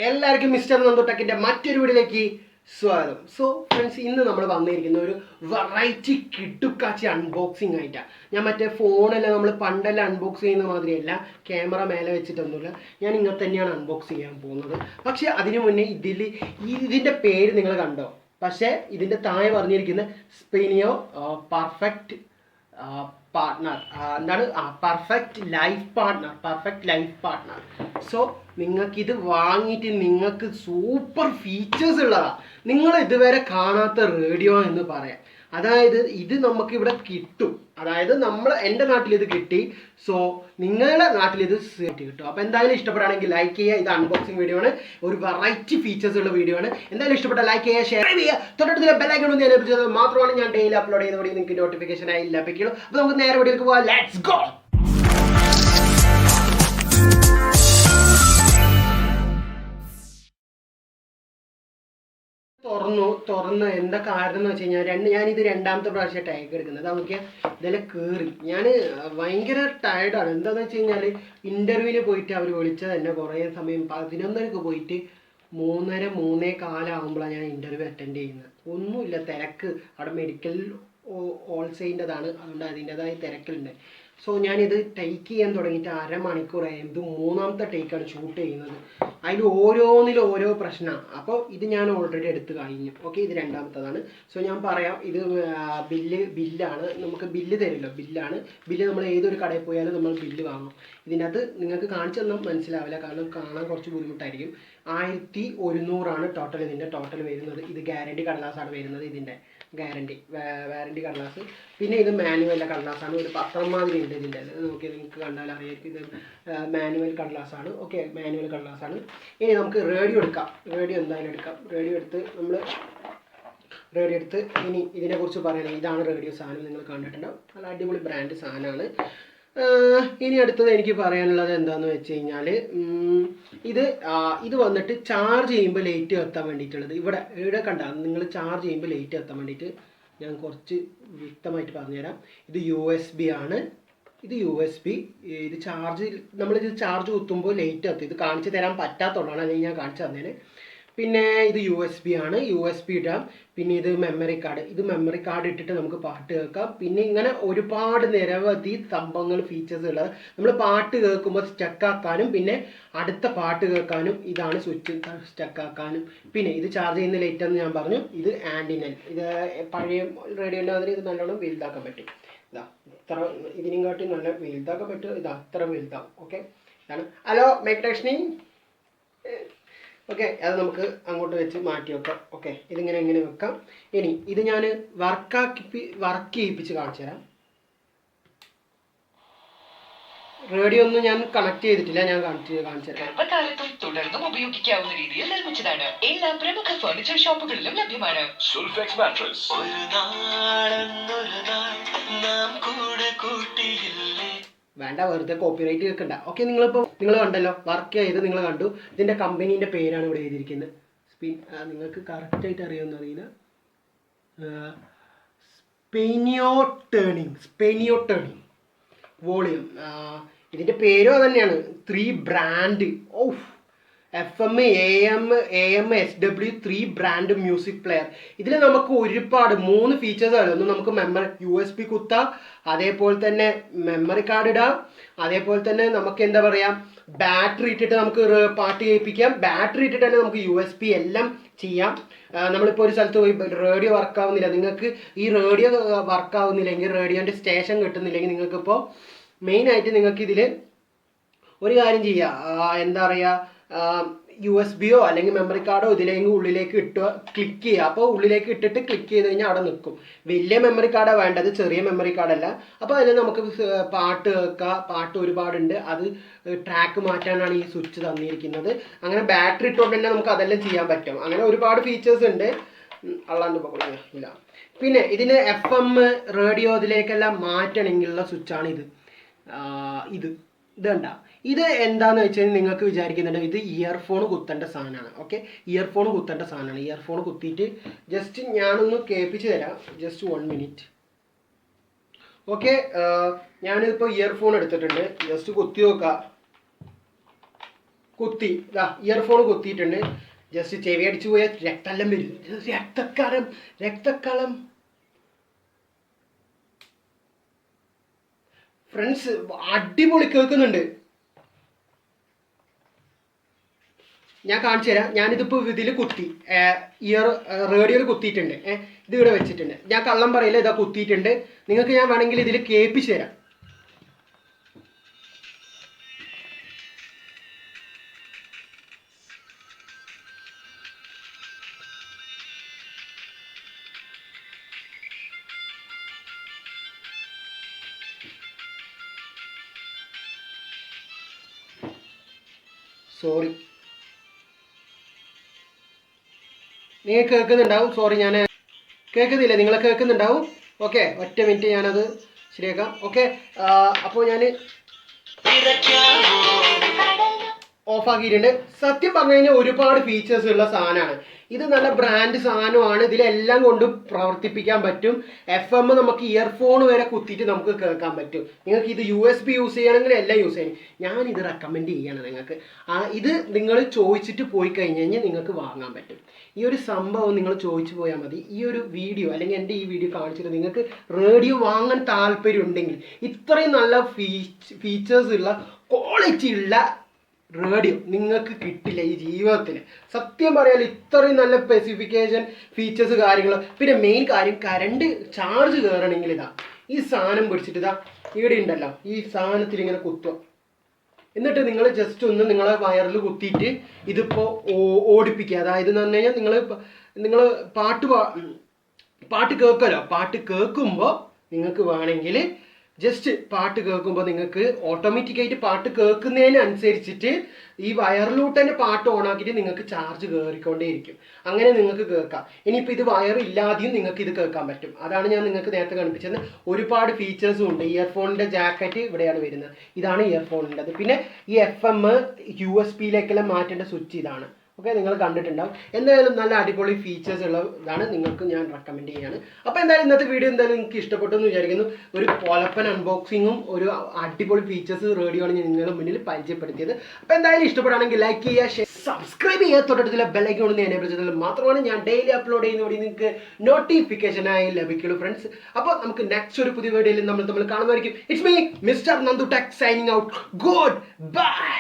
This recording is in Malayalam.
എല്ലാവർക്കും മിസ്റ്റർ നന്ദു ടെക്കിന്റെ മറ്റൊരു വീഡിയോയിലേക്ക് സ്വാഗതം. സോ ഫ്രണ്ട്സ്, ഇന്ന് നമ്മൾ വന്നിരിക്കുന്ന ഒരു വെറൈറ്റി കിടുക്കാച്ചി അൺബോക്സിംഗ് ആയിട്ടാണ്. ഞാൻ മറ്റേ ഫോണെല്ലാം നമ്മൾ പണ്ടെല്ലാം അൺബോക്സ് ചെയ്യുന്ന മാതിരിയല്ല, ക്യാമറ മേലെ വെച്ചിട്ടൊന്നുമില്ല. ഞാൻ ഇങ്ങനെ തന്നെയാണ് അൺബോക്സ് ചെയ്യാൻ പോകുന്നത്. പക്ഷേ അതിനു മുന്നേ ഇതിൻ്റെ പേര് നിങ്ങൾ കണ്ടോ? പക്ഷേ ഇതിൻ്റെ താഴെ പറഞ്ഞിരിക്കുന്ന സ്പെനിയോ പെർഫെക്റ്റ് പാർട്ട്ണർ എന്താണ്? Perfect life partner. സോ നിങ്ങൾക്കിത് വാങ്ങിയിട്ട് നിങ്ങൾക്ക് സൂപ്പർ ഫീച്ചേഴ്സ് ഉള്ളതാണ്. നിങ്ങൾ ഇതുവരെ കാണാത്ത റേഡിയോ എന്ന് പറയാം. അതായത് ഇത് നമുക്കിവിടെ കിട്ടും. അതായത് എൻ്റെ നാട്ടിൽ ഇത് കിട്ടി. സോ നിങ്ങളുടെ നാട്ടിൽ ഇത് കിട്ടും. അപ്പോൾ എന്തായാലും ഇഷ്ടപ്പെടുകയാണെങ്കിൽ ലൈക്ക് ചെയ്യുക. ഇത് അൺബോക്സിംഗ് വീഡിയോ ആണ്, ഒരു വെറൈറ്റി ഫീച്ചേഴ്സ് ഉള്ള വീഡിയോ ആണ്. എന്തായാലും ഇഷ്ടപ്പെട്ട ലൈക്ക് ചെയ്യുക, ഷെയർ ചെയ്യുക, തൊട്ടടുത്തുള്ള ബെല്ലൈക്കൺ ഒന്ന് എനേബിൾ മാത്രമാണ് ഞാൻ ഡെയിലി അപ്ലോഡ് ചെയ്യുന്ന വീഡിയോ നിങ്ങൾക്ക് നോട്ടിഫിക്കേഷൻ ആയി ലഭിക്കുള്ളൂ. അപ്പോൾ നമുക്ക് നേരെ വീഡിയോക്ക് പോകാം. Let's go. തുറന്ന് എന്താ കാരണം എന്ന് വെച്ച് കഴിഞ്ഞാൽ ഞാനിത് രണ്ടാമത്തെ പ്രാവശ്യം ടാഗ് എടുക്കുന്നത്. നമുക്ക് ഇതെല്ലാം കയറി ഞാൻ ഭയങ്കര ടയർഡാണ്. എന്താണെന്ന് വെച്ച് കഴിഞ്ഞാൽ ഇൻ്റർവ്യൂവിന് പോയിട്ട് അവർ വിളിച്ചത് തന്നെ കുറേ സമയം 11:00 പോയിട്ട് 3:45 ആകുമ്പോഴാണ് ഞാൻ ഇൻ്റർവ്യൂ അറ്റൻഡ് ചെയ്യുന്നത്. ഒന്നുമില്ല, തിരക്ക് അവിടെ മെഡിക്കൽ ഹോൾസെയിൻ്റെതാണ്, അതുകൊണ്ട് അതിൻ്റെതായ തിരക്കുണ്ട്. സോ ഞാനിത് ടേക്ക് ചെയ്യാൻ തുടങ്ങിയിട്ട് അരമണിക്കൂറായി. ഇത് 3ാമത്തെ ടേക്കാണ് ഷൂട്ട് ചെയ്യുന്നത്. അതിൽ ഓരോന്നിലും ഓരോ പ്രശ്നമാണ്. അപ്പോൾ ഇത് ഞാൻ ഓൾറെഡി എടുത്ത് കഴിഞ്ഞു. ഓക്കെ, ഇത് രണ്ടാമത്തതാണ്. സോ ഞാൻ പറയാം, ഇത് ബില്ലാണ്. നമുക്ക് ബില്ല് തരുമല്ലോ, ബില്ല് നമ്മൾ ഏതൊരു കടയിൽ പോയാലും നമ്മൾ ബില്ല് വാങ്ങും. ഇതിൻ്റെ അകത്ത് നിങ്ങൾക്ക് കാണിച്ചു തന്നാൽ മനസ്സിലാവില്ല, കാരണം കാണാൻ കുറച്ച് ബുദ്ധിമുട്ടായിരിക്കും. 1100 ടോട്ടൽ ഇതിൻ്റെ ടോട്ടൽ വരുന്നത്. ഇത് ഗ്യാരണ്ടി കടലാസാണ് വരുന്നത്, ഇതിൻ്റെ വാറണ്ടി കടലാസ്. പിന്നെ ഇത് മാനുവൽ കടലാസാണ്, ഒരു പത്രം മാതിരി ഉണ്ട് ഇതിൻ്റെ. നോക്കി നിങ്ങൾക്ക് കണ്ടാൽ അറിയാം, ഇത് മാനുവൽ കടലാസാണ്. ഓക്കെ, മാനുവൽ കടലാസാണ്. ഇനി നമുക്ക് റേഡിയോ എടുക്കാം. റേഡിയോ എന്തായാലും എടുക്കാം. റേഡിയോ എടുത്ത് ഇനി ഇതിനെക്കുറിച്ച് പറയണേ. ഇതാണ് റേഡിയോ സാധനം, നിങ്ങൾ കണ്ടിട്ടുണ്ടാവും. നല്ല അടിപൊളി ബ്രാൻഡ് സാധനമാണ്. ഇനി അടുത്തത് എനിക്ക് പറയാനുള്ളത് എന്താണെന്ന് വെച്ച് കഴിഞ്ഞാൽ, ഇത് വന്നിട്ട് ചാർജ് ചെയ്യുമ്പോൾ ലൈറ്റ് കത്താൻ വേണ്ടിയിട്ടുള്ളത്. ഇവിടെ കണ്ടാൽ നിങ്ങൾ ചാർജ് ചെയ്യുമ്പോൾ ലൈറ്റ് കത്താൻ വേണ്ടിയിട്ട് ഞാൻ കുറച്ച് വ്യക്തമായിട്ട് പറഞ്ഞുതരാം. ഇത് USB ആണ്. ഇത് നമ്മളിത് ചാർജ് കുത്തുമ്പോൾ ലൈറ്റ് കത്തും. ഇത് കാണിച്ചു തരാൻ പറ്റാത്തതുകൊണ്ടാണ്, അല്ലെങ്കിൽ ഞാൻ കാണിച്ചു തന്നേനെ. പിന്നെ ഇത് USB ആണ്, USB ഇടാം. പിന്നെ ഇത് മെമ്മറി കാർഡ് ഇട്ടിട്ട് നമുക്ക് പാട്ട് കേൾക്കാം. പിന്നെ ഇങ്ങനെ ഒരുപാട് നിരവധി സംഭവങ്ങൾ, ഫീച്ചേഴ്സ് ഉള്ളത്. നമ്മൾ പാട്ട് കേൾക്കുമ്പോൾ സ്റ്റക്കാക്കാനും പിന്നെ അടുത്ത പാട്ട് കേൾക്കാനും ഇതാണ് സ്വിച്ച്, സ്റ്റക്കാക്കാനും. പിന്നെ ഇത് ചാർജ് ചെയ്യുന്ന ലൈറ്റ് എന്ന് ഞാൻ പറഞ്ഞു. ഇത് ആൻറ്റിനൽ, ഇത് പഴയ റേഡിയോൻ്റെ അതിന് ഇത് നല്ലോണം വലുതാക്കാൻ പറ്റും. ഇതിനും കാട്ടി നല്ല വലുതാക്കാൻ പറ്റും. ഇത് അത്ര വലുതാവും. ഓക്കെ, ഇതാണ്. Hello mic. ഓക്കെ, അത് നമുക്ക് അങ്ങോട്ട് വെച്ച് മാറ്റി വെക്കാം. ഓക്കെ, ഇതിങ്ങനെ വെക്കാം. ഇനി ഇത് ഞാൻ വർക്ക് ചെയ്യിപ്പിച്ച് കാണിച്ചു തരാം. റേഡിയോ ഒന്നും ഞാൻ കണക്ട് ചെയ്തിട്ടില്ല, ഞാൻ കാണിച്ചു തരാം. തുടർന്നും ഉപയോഗിക്കാവുന്ന രീതിയിൽ നിർമ്മിച്ചതാണ്. എല്ലാ പ്രമുഖ ഫർണിച്ചർ ഷോപ്പുകളിലും ലഭ്യമാണ്. വേണ്ട, വെറുതെ കോപ്പിറൈറ്റ് കേൾക്കണ്ട. ഓക്കെ, നിങ്ങൾ കണ്ടല്ലോ, വർക്ക് ചെയ്ത് നിങ്ങൾ കണ്ടു. ഇതിൻ്റെ കമ്പനീൻ്റെ പേരാണ് ഇവിടെ എഴുതിയിരിക്കുന്നത്. നിങ്ങൾക്ക് കറക്റ്റായിട്ട് അറിയാമെന്ന് അറിയില്ല. സ്പെനിയോ ടേണിംഗ് വോളിയം. ഇതിൻ്റെ പേരും അത് തന്നെയാണ്. 3 brand FM, AM, SW 3 brand music player. ഇതിൽ നമുക്ക് ഒരുപാട് 3 ഫീച്ചേഴ്സ് ആണ്. ഒന്ന് നമുക്ക് USB കുത്താം, അതേപോലെ തന്നെ മെമ്മറി കാർഡ് ഇടാം, അതേപോലെ തന്നെ നമുക്ക് എന്താ പറയുക, ബാറ്ററി ഇട്ടിട്ട് നമുക്ക് പാട്ട് കേൾപ്പിക്കാം. ബാറ്ററി ഇട്ടിട്ട് തന്നെ നമുക്ക് USB എല്ലാം ചെയ്യാം. നമ്മളിപ്പോൾ ഒരു സ്ഥലത്ത് പോയി റേഡിയോ വർക്കാവുന്നില്ല, നിങ്ങൾക്ക് ഈ റേഡിയോ വർക്കാവുന്നില്ലെങ്കിൽ, റേഡിയോൻ്റെ സ്റ്റേഷൻ കിട്ടുന്നില്ലെങ്കിൽ, നിങ്ങൾക്കിപ്പോൾ മെയിനായിട്ട് നിങ്ങൾക്ക് ഇതിൽ ഒരു കാര്യം ചെയ്യാം. എന്താ പറയുക, USB അല്ലെങ്കിൽ മെമ്മറി കാർഡോ ഉള്ളിലേക്ക് ക്ലിക്ക് ചെയ്യുക. അപ്പോൾ ഉള്ളിലേക്ക് ഇട്ടിട്ട് ക്ലിക്ക് ചെയ്ത് കഴിഞ്ഞാൽ അവിടെ നിൽക്കും. വലിയ മെമ്മറി കാർഡാണ് വേണ്ടത്, ചെറിയ മെമ്മറി കാർഡല്ല. അപ്പോൾ അതിൽ നമുക്ക് പാട്ട് കേൾക്കാം. പാട്ട് ഒരുപാടുണ്ട്. അത് ട്രാക്ക് മാറ്റാനാണ് ഈ സ്വിച്ച് തന്നിരിക്കുന്നത്. അങ്ങനെ ബാറ്ററി ഇട്ടുകൊണ്ട് തന്നെ നമുക്ക് അതെല്ലാം ചെയ്യാൻ പറ്റും. അങ്ങനെ ഒരുപാട് ഫീച്ചേഴ്സ് ഉണ്ട്. അല്ലാണ്ട് ഇല്ല. പിന്നെ ഇതിന് FM റേഡിയോ ഇതിലേക്കെല്ലാം മാറ്റണമെങ്കിലുള്ള സ്വിച്ചാണ് ഇത് കണ്ട. ഇത് എന്താണെന്ന് വെച്ച് കഴിഞ്ഞാൽ നിങ്ങൾക്ക് വിചാരിക്കുന്നുണ്ട് ഇത് ഇയർഫോൺ കുത്തേണ്ട സാധനമാണ്. ഓക്കെ, ഇയർഫോൺ കുത്തേണ്ട സാധനമാണ്. ഇയർഫോൺ കുത്തിയിട്ട് ജസ്റ്റ് ഞാനൊന്ന് കേൾപ്പിച്ച് തരാം. Just 1 minute. ഓക്കെ, ഞാനിപ്പോൾ ഇയർഫോൺ എടുത്തിട്ടുണ്ട്. ജസ്റ്റ് കുത്തി നോക്കാം. കുത്തി ഇതാ ഇയർഫോൺ കുത്തിയിട്ടുണ്ട്. ജസ്റ്റ് ചെവി അടിച്ചു പോയാൽ രക്തം വരും. രക്തക്കളം ഫ്രണ്ട്സ്, അടിപൊളി കേൾക്കുന്നുണ്ട്. ഞാൻ കാണിച്ചു തരാം. ഞാനിതിപ്പോൾ ഇതിൽ കുത്തി റേഡിയോയിൽ കുത്തിയിട്ടുണ്ട്. ഇത് ഇവിടെ വെച്ചിട്ടുണ്ട്. ഞാൻ കള്ളം പറയില്ല, ഇതാ കുത്തിയിട്ടുണ്ട്. നിങ്ങൾക്ക് ഞാൻ വേണമെങ്കിൽ ഇതിൽ കേൾപ്പിച്ചു തരാം. സോറി, നിങ്ങൾ കേൾക്കുന്നുണ്ടാവും. സോറി, ഞാൻ കേൾക്കുന്നില്ല. നിങ്ങൾ കേൾക്കുന്നുണ്ടാവും. ഓക്കെ, ഒറ്റ മിനിറ്റ് ഞാനത് ശരിയാക്കാം. ഓക്കെ, അപ്പോൾ ഞാൻ ഓഫാക്കിയിട്ടുണ്ട്. സത്യം പറഞ്ഞു കഴിഞ്ഞാൽ ഒരുപാട് ഫീച്ചേഴ്സ് ഉള്ള സാധനമാണ് ഇത്. നല്ല ബ്രാൻഡ് സാധനമാണ്. ഇതിലെല്ലാം കൊണ്ടും പ്രവർത്തിപ്പിക്കാൻ പറ്റും. FM നമുക്ക് ഇയർഫോൺ വരെ കുത്തിയിട്ട് നമുക്ക് കേൾക്കാൻ പറ്റും. നിങ്ങൾക്ക് ഇത് USB യൂസ് ചെയ്യണമെങ്കിൽ എല്ലാം യൂസ് ചെയ്യണം. ഞാനിത് റെക്കമെൻഡ് ചെയ്യണം നിങ്ങൾക്ക്. ഇത് നിങ്ങൾ ചോദിച്ചിട്ട് പോയി കഴിഞ്ഞ് കഴിഞ്ഞാൽ നിങ്ങൾക്ക് വാങ്ങാൻ പറ്റും. ഈ ഒരു സംഭവം നിങ്ങൾ ചോദിച്ചു പോയാൽ മതി. ഈ ഒരു വീഡിയോ അല്ലെങ്കിൽ എൻ്റെ ഈ വീഡിയോ കാണിച്ചിട്ട് നിങ്ങൾക്ക് റേഡിയോ വാങ്ങാൻ താല്പര്യം ഉണ്ടെങ്കിൽ, ഇത്രയും നല്ല ഫീച്ചേഴ്സ് ഉള്ള ക്വാളിറ്റി ഉള്ള റേഡിയോ നിങ്ങൾക്ക് കിട്ടില്ല ഈ ജീവിതത്തിൽ. സത്യം പറയാൻ ഇത്രയും നല്ല സ്പെസിഫിക്കേഷൻ, ഫീച്ചേഴ്സ്, കാര്യങ്ങൾ. പിന്നെ മെയിൻ കാര്യം, കറണ്ട് ചാർജ് കയറണമെങ്കിൽ ഇതാ ഈ സാധനം പിടിച്ചിട്ട് ഇതാ ഇവിടെ ഉണ്ടല്ലോ, ഈ സാധനത്തിൽ ഇങ്ങനെ കുത്തുക. എന്നിട്ട് നിങ്ങൾ ജസ്റ്റ് ഒന്ന് നിങ്ങളെ വയറിൽ കുത്തിയിട്ട് ഇതിപ്പോൾ ഓടിപ്പിക്കുക. അതായത് എന്ന് പറഞ്ഞു കഴിഞ്ഞാൽ നിങ്ങൾ പാട്ട് കേൾക്കുമല്ലോ. പാട്ട് കേൾക്കുമ്പോൾ നിങ്ങൾക്ക് വേണമെങ്കിൽ ജസ്റ്റ് പാട്ട് കേൾക്കുമ്പോൾ നിങ്ങൾക്ക് ഓട്ടോമാറ്റിക്കായിട്ട് പാട്ട് കേൾക്കുന്നതിനനുസരിച്ചിട്ട് ഈ വയറിലൂട്ട് തന്നെ പാട്ട് ഓണാക്കിയിട്ട് നിങ്ങൾക്ക് ചാർജ് കയറിക്കൊണ്ടേയിരിക്കും. അങ്ങനെ നിങ്ങൾക്ക് കേൾക്കാം. ഇനിയിപ്പോൾ ഇത് വയറില്ലാതെയും നിങ്ങൾക്ക് ഇത് കേൾക്കാൻ പറ്റും. അതാണ് ഞാൻ നിങ്ങൾക്ക് നേരത്തെ കാണിപ്പിച്ചത്. ഒരുപാട് ഫീച്ചേഴ്സും ഉണ്ട്. ഇയർഫോണിൻ്റെ ജാക്കറ്റ് ഇവിടെയാണ് വരുന്നത്. ഇതാണ് ഇയർഫോണിൻ്റെത്. പിന്നെ ഈ FM USB-യിലേക്കെല്ലാം മാറ്റേണ്ട സ്വിച്ച് ഇതാണ്. ഓക്കെ, നിങ്ങൾ കണ്ടിട്ടുണ്ടാവും. എന്തായാലും നല്ല അടിപൊളി ഫീച്ചേഴ്സ് ഉള്ള ഇതാണ്. നിങ്ങൾക്ക് ഞാൻ റെക്കമെൻഡ് ചെയ്യാണ്. അപ്പോൾ എന്തായാലും ഇന്നത്തെ വീഡിയോ എന്തായാലും നിങ്ങൾക്ക് ഇഷ്ടപ്പെട്ടു എന്ന് വിചാരിക്കുന്നു. ഒരു പൊലപ്പൻ അൺബോക്സിങ്ങും ഒരു അടിപൊളി ഫീച്ചേഴ്സ് റേഡിയോ ആണ് ഞാൻ നിങ്ങളുടെ മുന്നിൽ പരിചയപ്പെടുത്തിയത്. അപ്പോൾ എന്തായാലും ഇഷ്ടപ്പെടുകയാണെങ്കിൽ ലൈക്ക് ചെയ്യുക, സബ്സ്ക്രൈബ് ചെയ്യുക, തൊട്ടടുത്തുള്ള ബെല്ലൈക്കൺ ഒന്ന് എനേബിൾ ചെയ്താൽ മാത്രമാണ് ഞാൻ ഡെയിലി അപ്ലോഡ് ചെയ്യുന്ന വീഡിയോ നിങ്ങൾക്ക് നോട്ടിഫിക്കേഷനായി ലഭിക്കുള്ളൂ ഫ്രണ്ട്സ്. അപ്പോൾ നമുക്ക് നെക്സ്റ്റ് ഒരു പുതിയ വീഡിയോയിൽ നമ്മൾ കാണുമായിരിക്കും. It's me mister Nandu tech signing out. Good bye.